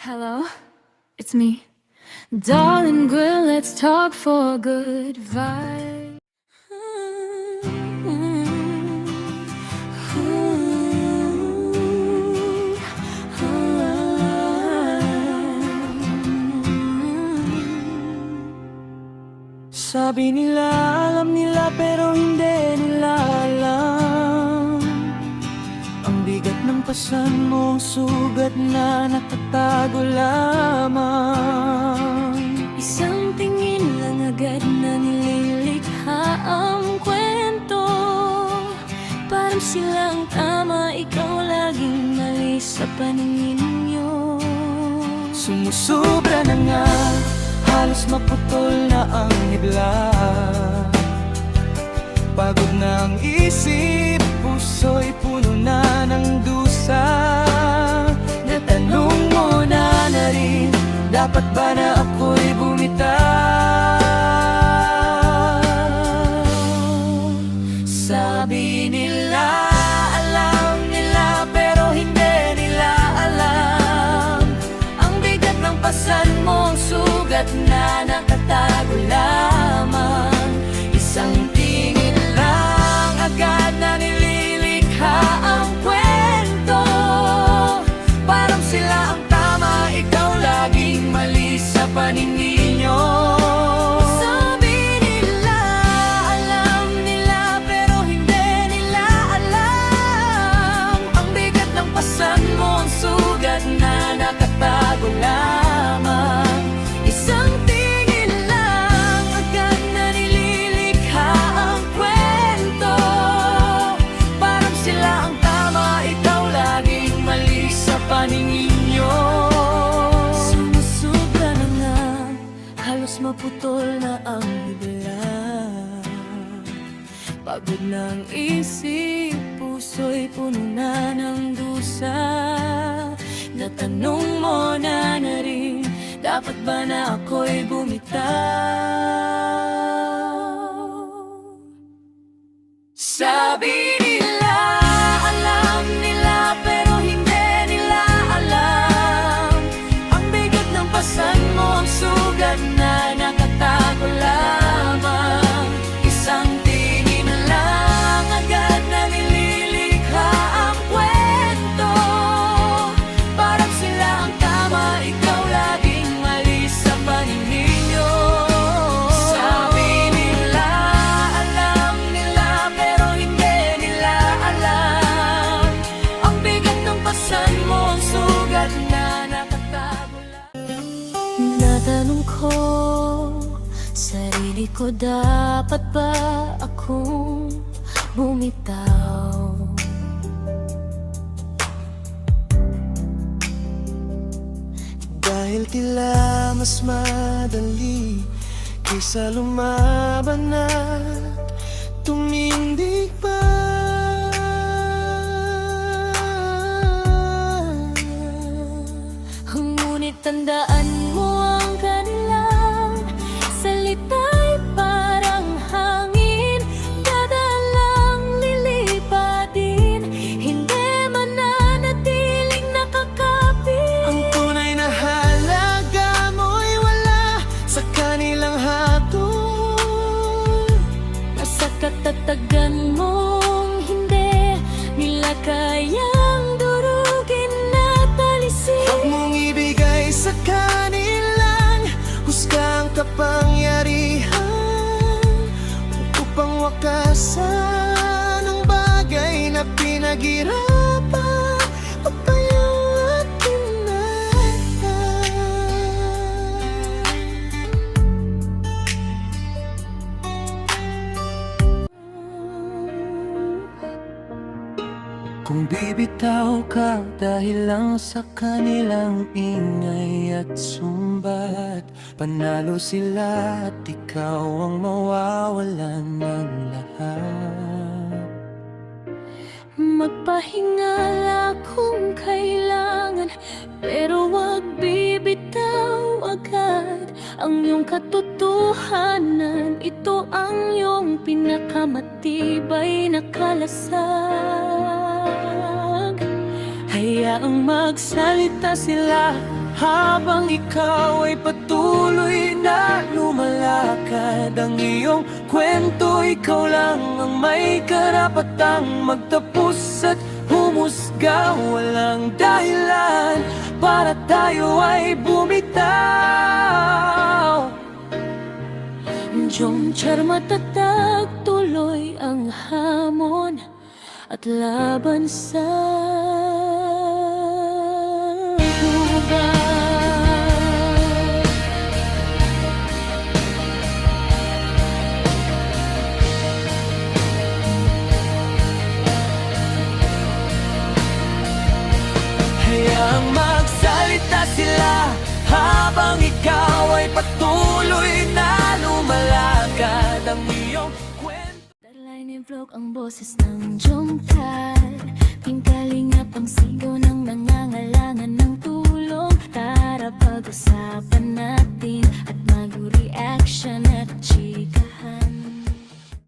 Hello, it's me. Darling girl, let's talk for a good vibe. Sabi nila, alam nila pero hindi nila alam. Ang bigat ng pasan mo, sugat na nakatago lamang. Isang tingin lang agad na nililikha ang kwento. Parang silang tama, ikaw laging mali sa paningin niyo. Sumusobra na nga, halos maputol na ang hibla. Pagod na ang isip, puso'y puno na ng dusa. Natanong mo na rin, dapat ba na ako'y bumitaw? Sabi nila, alam nila pero hindi nila alam. Ang bigat ng pasan mo, sugat na nakatago lamang. Isang tingin lang agad na nililikha ang kwento. Parang sila ang tama, ikaw laging mali sa paningin nyo. Sabi nila, alam nila pero hindi nila alam. Ang bigat ng pasan mo, ang sugat na nakatago lamang. Isang tingin lang agad na nililikha ang kwento. Parang sila ang tama, ikaw laging mali sa paningin nyo. Sumusobra na nga, halos maputol na ang hibla. Pagod ng isip, puso'y puno na ng dusa. Natanong mo na rin, dapat ba na ako'y bumitaw? Sabi nila, alam nila pero hindi nila alam. Ang bigat ng pasan mo, ang sugat na nakatago lamang. Isang tingin lang agad na nililikha ang kwento. Parang sila ang tama, ikaw laging mali sa paningin nyo. Sabi nila, alam nila pero hindi nila alam. Ang bigat ng pasan mo, ang sugat na nakatago lang. Natanong ko sarili ko, dapat ba akong bumitaw? Dahil tila mas madali kaysa lumaban at tumindig pa. Ngunit tandaan mo ang kanilang salita'y parang hangin, dadaan lang, lilipad din, hindi mananatiling nakakapit. Ang tunay na halaga mo'y wala sa kanilang hatol. Nasa katatagan mong hindi nila kayang durugin at alisin. Huwag mong ibigay sa kanilang husgang kapangyarihan upang wakasan ang bagay na pinaghirapan. Papayang at pinagdan. Kung bibitaw ka dahil lang sa kanilang ingay at sumbat, panalo sila at ikaw ang mawawalan ng lahat. Magpahinga kung kailangan, pero wag bibitaw agad ang iyong katotohanan. Ito ang iyong pinakamatibay na kalasag. Hayaang magsalita sila Habang ikaw ay patuloy na lumalakad, ang iyong kwento, ikaw lang ang may karapatang magtapos at humusga. Walang dahilan para tayo ay bumitaw. Jomchar matatag, tuloy ang hamon at laban sa buhay. Hayaang magsalita sila habang ikaw ay patuloy na lumalakad, ang iyong kwento. Darlay ni vlog ang boses ng Jomcar, pingkalingap ang sigaw ng nangangailangan ng tulong. Tara pag-usapan natin